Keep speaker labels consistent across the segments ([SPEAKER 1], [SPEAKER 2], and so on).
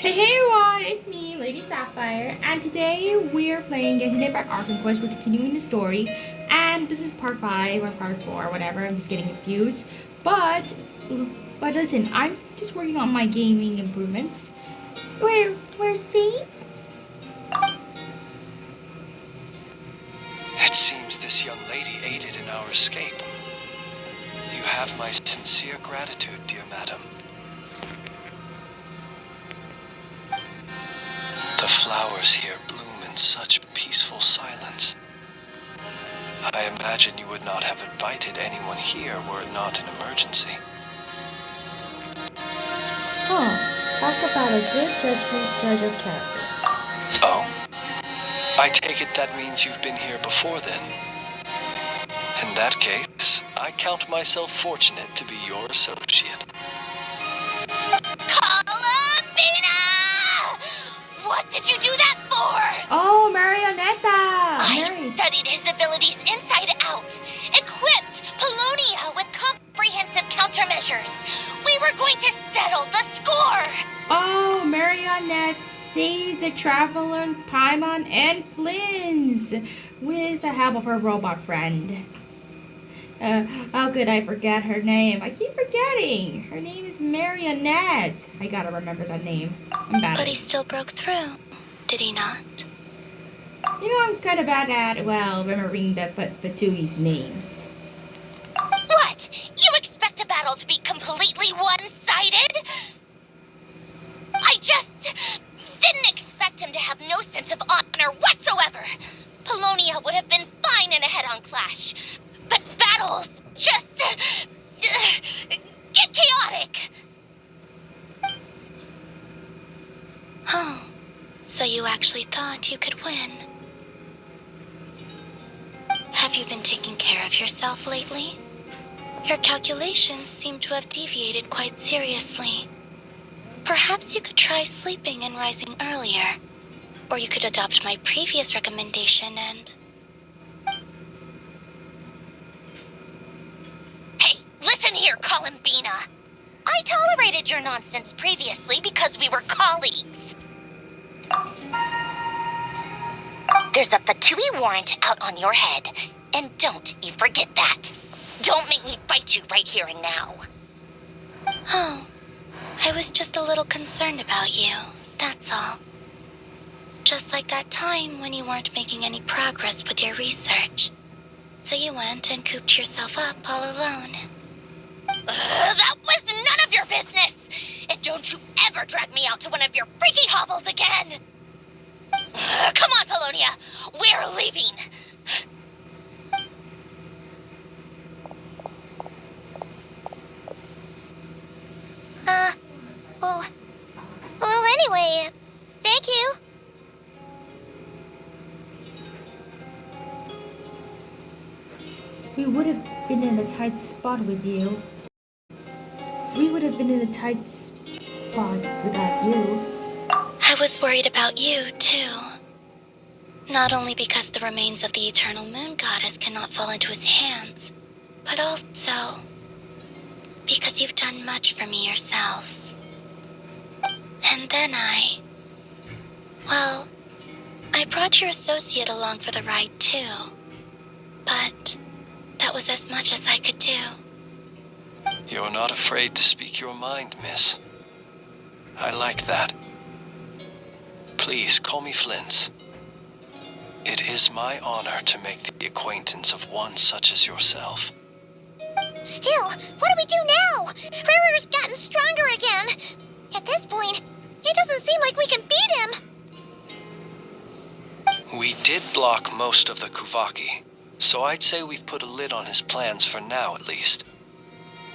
[SPEAKER 1] Hey everyone, it's me, Lady Sapphire, and today we're playing Genshin Impact Arkham Quest. We're continuing the story, and this is part 5 or part 4, whatever, I'm just getting confused. But listen, I'm just working on my gaming improvements. We're safe?
[SPEAKER 2] It seems this young lady aided in our escape. You have my sincere gratitude, dear madam. The flowers here bloom in such peaceful silence. I imagine you would not have invited anyone here were it not an emergency.
[SPEAKER 1] Talk about a good judge of character.
[SPEAKER 2] Oh? I take it that means you've been here before then. In that case, I count myself fortunate to be your associate.
[SPEAKER 3] Columbina! What did you do that for?
[SPEAKER 1] Oh, Marionetta!
[SPEAKER 3] I studied his abilities inside out, equipped Polonia with comprehensive countermeasures. We were going to settle the score.
[SPEAKER 1] Oh, Marionette saved the Traveler, Paimon, and Flins with the help of her robot friend. How could I forget her name? I keep forgetting. Her name is Marionette. I gotta remember that name. I'm bad.
[SPEAKER 3] But he still broke through, did he not?
[SPEAKER 1] You know, I'm kind of bad at, well, remembering the Batui's names.
[SPEAKER 3] What? You expect a battle to be completely one-sided? I just didn't expect him to have no sense of honor whatsoever. Polonia would have been fine in a head-on clash. But battles just get chaotic. Oh, so you actually thought you could win. Have you been taking care of yourself lately? Your calculations seem to have deviated quite seriously. Perhaps you could try sleeping and rising earlier. Or you could adopt my previous recommendation and... Hey, listen here, Columbina. I tolerated your nonsense previously because we were colleagues. There's a Fatui warrant out on your head, and don't you forget that. Don't make me fight you right here and now. Oh, I was just a little concerned about you, that's all. Just like that time when you weren't making any progress with your research. So you went and cooped yourself up all alone. That was none of your business! And don't you ever drag me out to one of your freaky hovels again! Come on, Polonia! We're leaving! Well, anyway, thank you.
[SPEAKER 1] We would have been in a tight spot with you. We would have been in a tight spot without you.
[SPEAKER 3] I was worried about you, too. Not only because the remains of the Eternal Moon Goddess cannot fall into his hands, but also because you've done much for me yourselves. And then well, I brought your associate along for the ride, too. But that was as much as I could do.
[SPEAKER 2] You're not afraid to speak your mind, miss. I like that. Please call me Flint. It is my honor to make the acquaintance of one such as yourself.
[SPEAKER 3] Still, what do we do now? Rirer's gotten stronger again. At this point, it doesn't seem like we can beat him.
[SPEAKER 2] We did block most of the Kuvaki, so I'd say we've put a lid on his plans for now at least.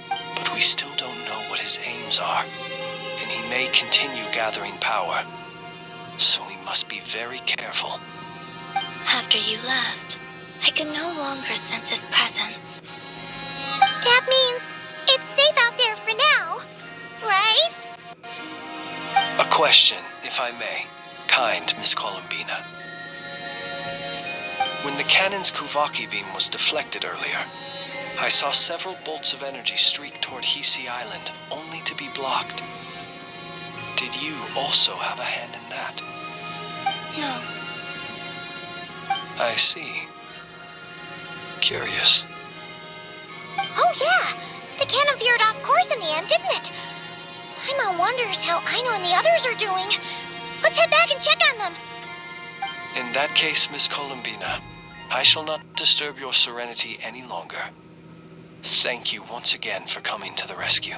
[SPEAKER 2] But we still don't know what his aims are, and he may continue gathering power. So we must be very careful.
[SPEAKER 3] After you left, I could no longer sense his presence. That means it's safe out there for now, right?
[SPEAKER 2] A question, if I may, kind Miss Columbina. When the cannon's Kuvaki beam was deflected earlier, I saw several bolts of energy streak toward Hisi Island, only to be blocked. Did you also have a hand in that?
[SPEAKER 3] No.
[SPEAKER 2] I see. Curious.
[SPEAKER 3] Oh, yeah. The cannon veered off course in the end, didn't it? Paimon wonders how Aino and the others are doing. Let's head back and check on them.
[SPEAKER 2] In that case, Miss Columbina, I shall not disturb your serenity any longer. Thank you once again for coming to the rescue.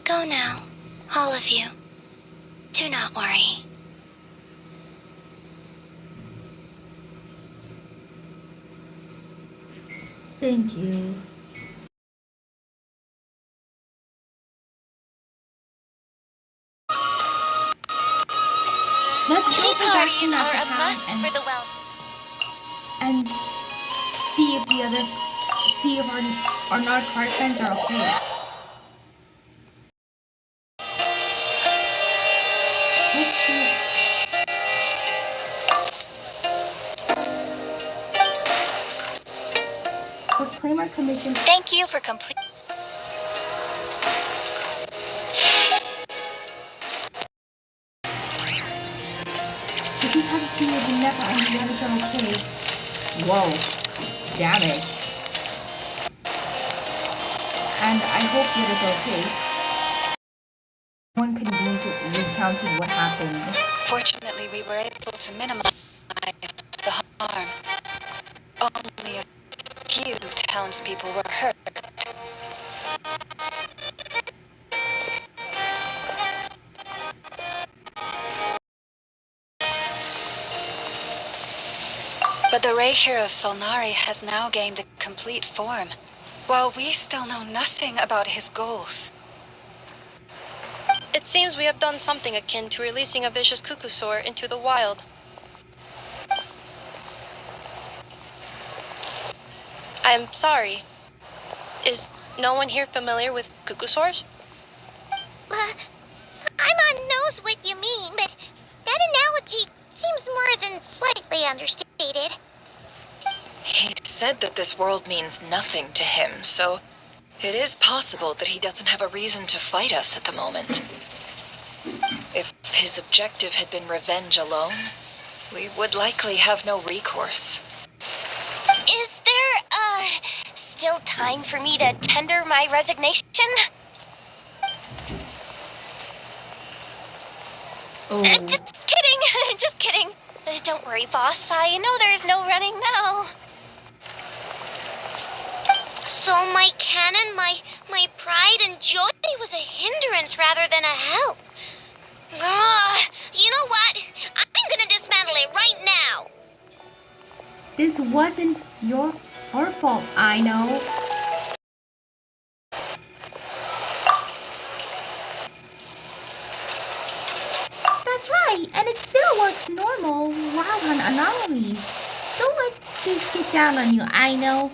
[SPEAKER 3] Go now, all of you. Do not worry.
[SPEAKER 1] Thank you. Let's
[SPEAKER 3] Tea
[SPEAKER 1] go back to
[SPEAKER 3] parties are a
[SPEAKER 1] Nasa
[SPEAKER 3] must
[SPEAKER 1] and,
[SPEAKER 3] for the well.
[SPEAKER 1] and see if our non-card friends are okay. Let's see. Let's claim our commission.
[SPEAKER 3] Thank you for complete.
[SPEAKER 1] We just had to see if Neva and the others are okay. Whoa. Damage. And I hope the others are okay. One recounted what happened.
[SPEAKER 4] Fortunately, we were able to minimize the harm. Only a few townspeople were hurt. But the Reikir of Solnari has now gained a complete form, while we still know nothing about his goals.
[SPEAKER 5] It seems we have done something akin to releasing a vicious cuckoosaur into the wild. I'm sorry. Is no one here familiar with cuckoosaurs?
[SPEAKER 3] Paimon knows what you mean, but that analogy seems more than slightly understated.
[SPEAKER 4] He said that this world means nothing to him, so it is possible that he doesn't have a reason to fight us at the moment. If his objective had been revenge alone, we would likely have no recourse.
[SPEAKER 3] Is there, still time for me to tender my resignation?
[SPEAKER 1] Oh.
[SPEAKER 3] Just kidding, just kidding. Don't worry, boss. I know there's no running now. So my cannon, my pride and joy was a hindrance rather than a help. You know what? I'm gonna dismantle it right now.
[SPEAKER 1] This wasn't your fault, I know. That's right, and it still works normal wild on anomalies. Don't let this get down on you, I know.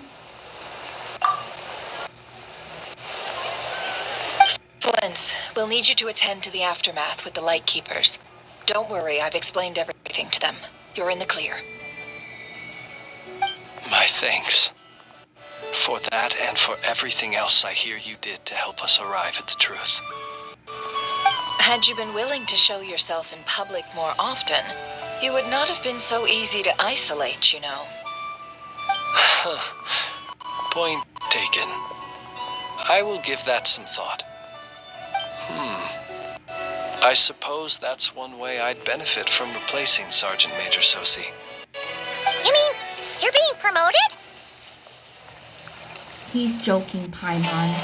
[SPEAKER 4] Flint, we'll need you to attend to the aftermath with the Lightkeepers. Don't worry, I've explained everything to them. You're in the clear.
[SPEAKER 2] My thanks. For that and for everything else I hear you did to help us arrive at the truth.
[SPEAKER 4] Had you been willing to show yourself in public more often, you would not have been so easy to isolate, you know.
[SPEAKER 2] Point taken. I will give that some thought. I suppose that's one way I'd benefit from replacing Sergeant Major Sosi.
[SPEAKER 3] You mean you're being promoted?
[SPEAKER 1] He's joking, Paimon.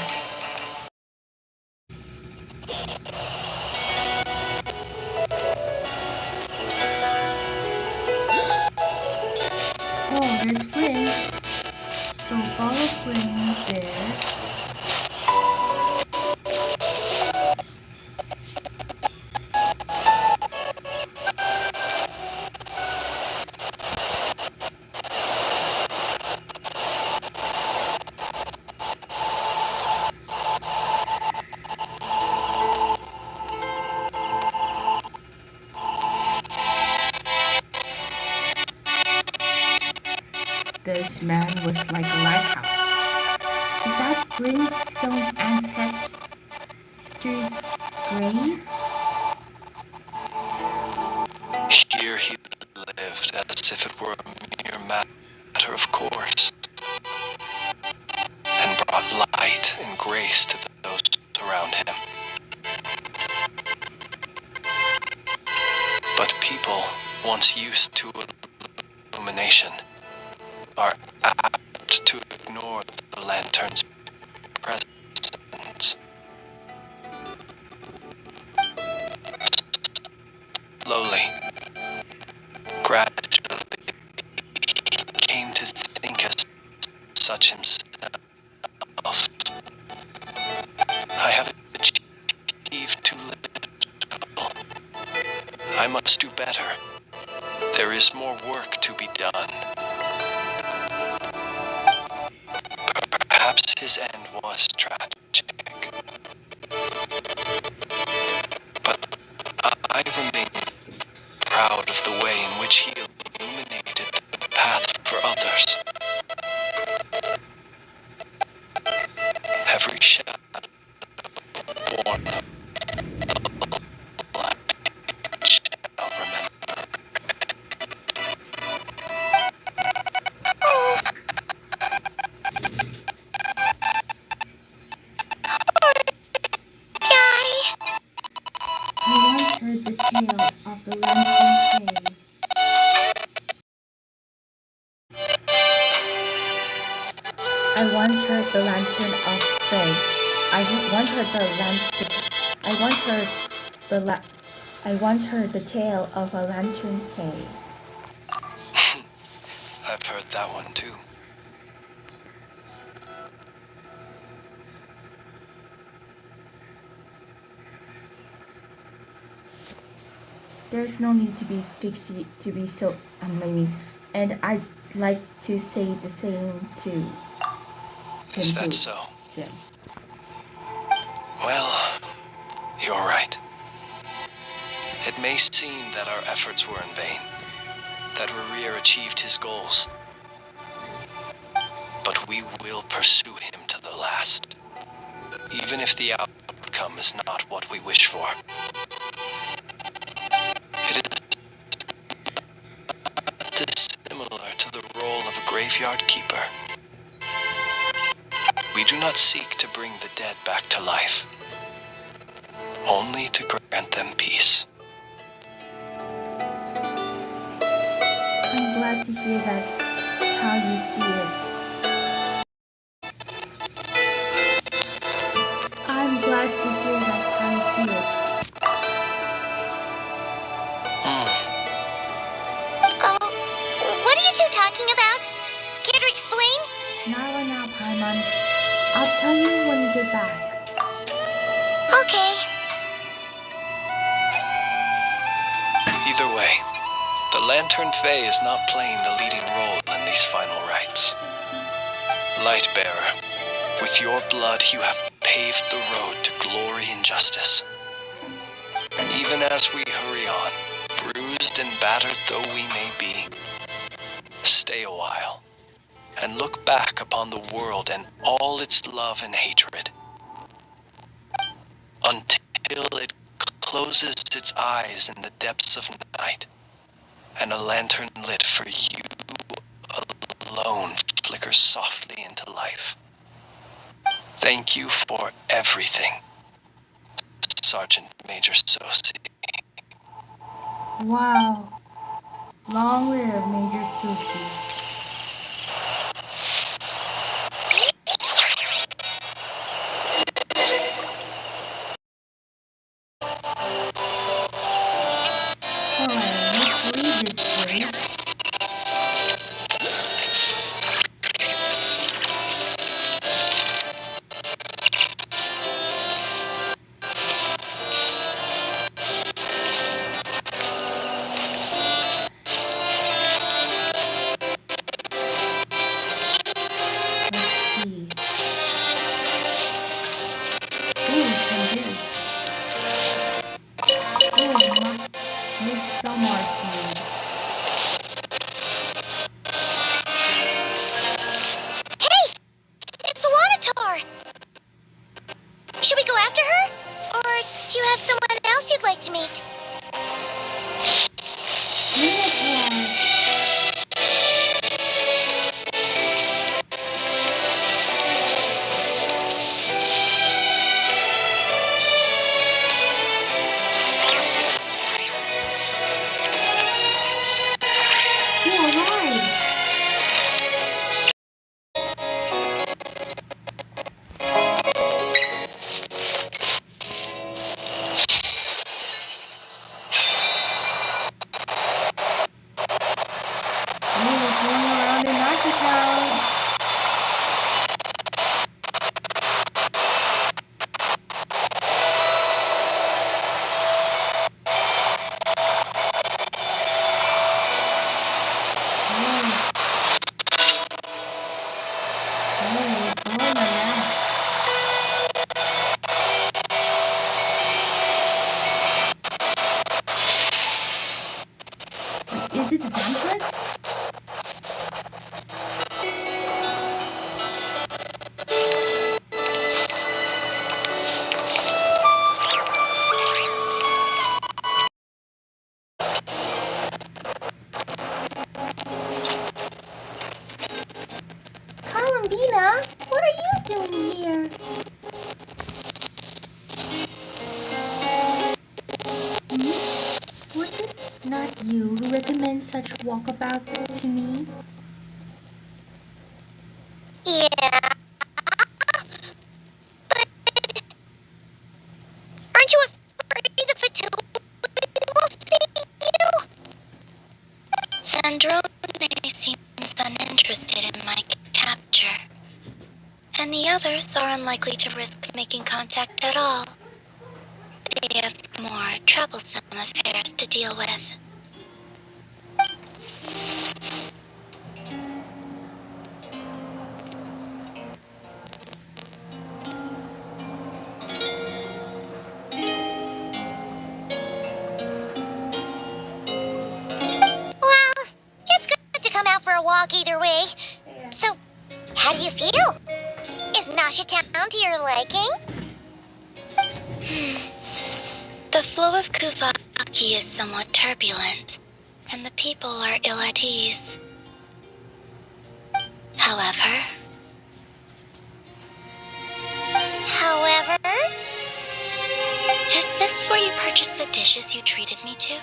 [SPEAKER 1] Oh, there's Flynn's. So follow Flynn's there. This man was like a lighthouse. Is that Greenstone's ancestors' grave?
[SPEAKER 2] Here he lived as if it were a mere matter of course, and brought light and grace to those around him. But people, once used to illumination, are apt to ignore the lantern's presence. Slowly, gradually, he came to think as such himself. I have achieved too little. I must do better. There is more work to be done. Perhaps his end was tragic, but I remain proud of the way in which he illuminated the path for others. Every shadow born of the light shall remember.
[SPEAKER 1] I once heard the tale of the lantern fae. I once heard the lantern of fae. I once heard the I once heard I once heard the tale of a lantern fae.
[SPEAKER 2] I've heard that one too.
[SPEAKER 1] There's no need to be fixed to be so annoying, and I'd like to say the same to Jim
[SPEAKER 2] Is that
[SPEAKER 1] too.
[SPEAKER 2] so?
[SPEAKER 1] Jim.
[SPEAKER 2] Well, you're right. It may seem that our efforts were in vain, that Rerir achieved his goals. But we will pursue him to the last, even if the outcome is not what we wish for. It is not dissimilar to the role of a graveyard keeper. We do not seek to bring the dead back to life, only to grant them peace.
[SPEAKER 1] I'm glad to hear that's how you see it. I'm glad to hear that's how you see it.
[SPEAKER 3] Oh, what are you two talking about? Care to explain?
[SPEAKER 1] Not right now, Paimon. I'll tell you when you get back.
[SPEAKER 3] Okay.
[SPEAKER 2] Either way, the Lantern Fae is not playing the leading role in these final rites. Lightbearer, with your blood you have paved the road to glory and justice. Even as we hurry on, bruised and battered though we may be, stay a while and look back upon the world and all its love and hatred, until it closes its eyes in the depths of night, and a lantern lit for you alone flickers softly into life. Thank you for everything, Sergeant Major Sosi.
[SPEAKER 1] Wow. Long live Major Susie. Alright, let's leave this place. Let's see. Ooh, some beer. Ooh, midsummer seed.
[SPEAKER 3] Hey! It's the water else you'd like to meet?
[SPEAKER 1] Minotaur. Ooh, a ride. Ooh, we're going around in Nashi Town. We're going around. Wait, is it the Damslet? Columbina, what are you doing here? Was it not you who recommended such walkabout to me?
[SPEAKER 3] Yeah. But aren't you afraid the Fatui will see you?
[SPEAKER 6] Sandrone seems uninterested in my capture, and the others are unlikely to risk making contact at all. They have more troublesome affairs to deal with.
[SPEAKER 3] Well, it's good to come out for a walk either way. So, how do you feel? Is Nasha Town to your liking?
[SPEAKER 6] The flow of Kuvaki is somewhat turbulent, and the people are ill at ease. However, is this where you purchased the dishes you treated me to?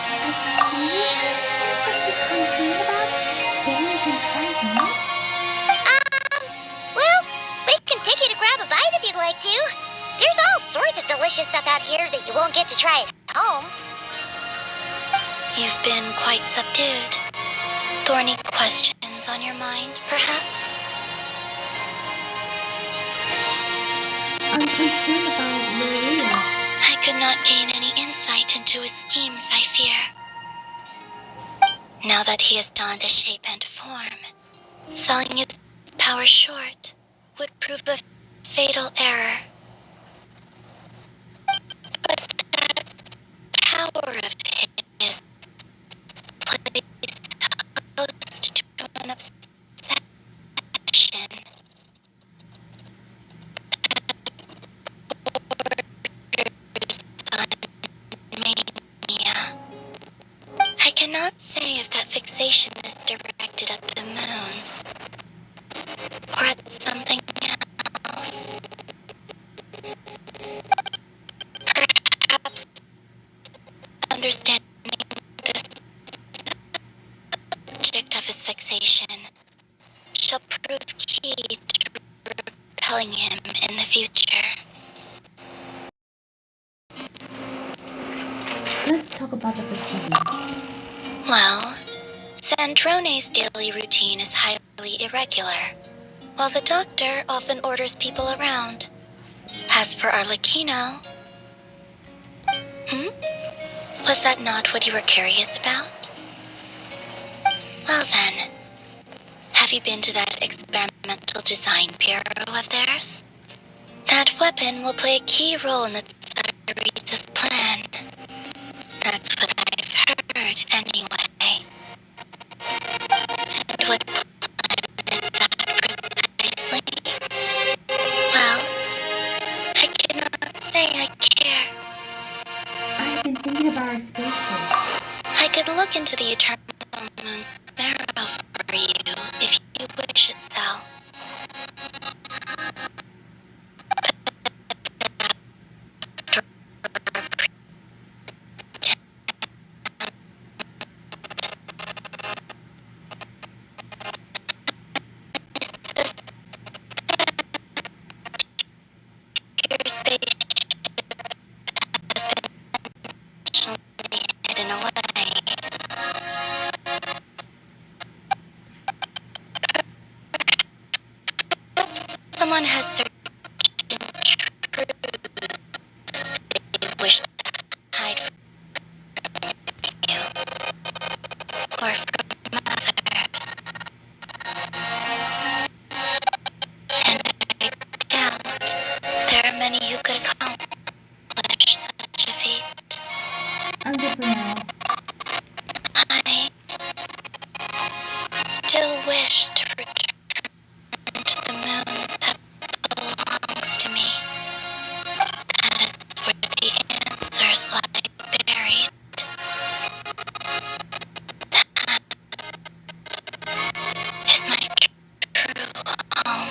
[SPEAKER 1] Are you serious? That's what you're concerned about? Berries and fried nuts?
[SPEAKER 3] Well, we can take you to grab a bite if you'd like to. There's all sorts of delicious stuff out here that you won't get to try at home.
[SPEAKER 6] You've been quite subdued. Thorny questions on your mind, perhaps?
[SPEAKER 1] I'm concerned about Maria.
[SPEAKER 6] I could not gain any insight into his schemes, I fear. Now that he has donned a shape and form, selling his power short would prove a fatal error. But that power of his plays host to an obsession on mania. I cannot say if that fixation is directed at the moons or at something else. Perhaps understanding the subject of his fixation shall prove key to repelling him in the future.
[SPEAKER 1] Let's talk about the fatigue.
[SPEAKER 6] Well, Sandrone's daily routine is highly irregular, while the doctor often orders people around. As for Arlecchino... Was that not what you were curious about? Well then, have you been to that experimental design bureau of theirs? That weapon will play a key role in the Tsarita's plan. That's what I've heard, anyway. And what plan is that precisely? Well, I cannot say I care.
[SPEAKER 1] I've been thinking about our spaceship.
[SPEAKER 6] I could look into the Eternal Moon's marrow for you, if you wish it so. Your spaceship has been intentionally hidden away. Someone has certain truths they wish to hide from you, or from others. And I doubt there are many who could accomplish such a feat.
[SPEAKER 1] I'm good for now.
[SPEAKER 6] I still wish to return to the moon that belongs to me. That is where the answers lie buried. That is my true home.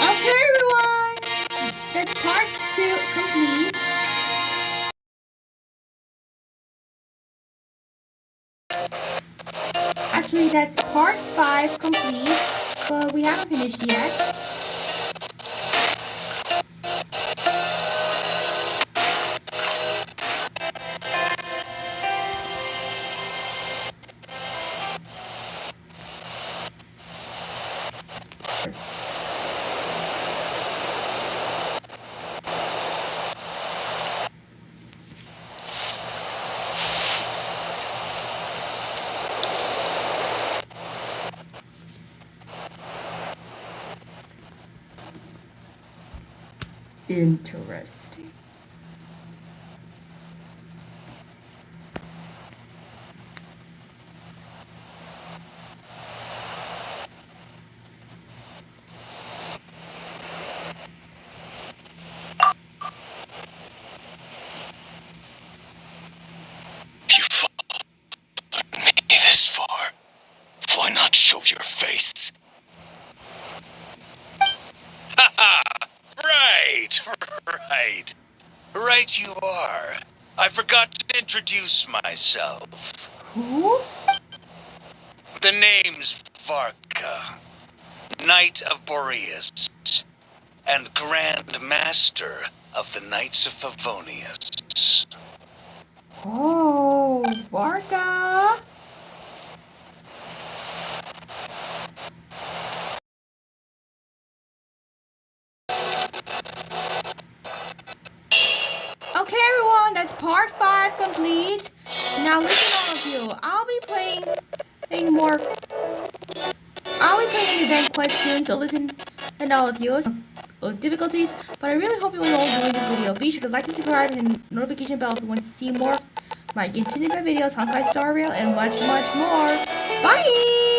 [SPEAKER 1] Okay, everyone. That's part 2 complete. Actually, that's part 5 complete, but we haven't finished yet. Interesting.
[SPEAKER 2] You followed me this far. Why not show your face? Ha! Right! Right you are. I forgot to introduce myself.
[SPEAKER 1] Who?
[SPEAKER 2] The name's Varka, Knight of Boreas, and Grand Master of the Knights of Favonius.
[SPEAKER 1] Oh, Varka. Okay, everyone, that's part 5 complete. Now listen, all of you. I'll be playing event questions, so listen, and all of you. Difficulties, but I really hope you all enjoyed this video. Be sure to like and subscribe and hit the notification bell if you want to see more of my Genshin videos, Honkai Star Rail, and much more. Bye!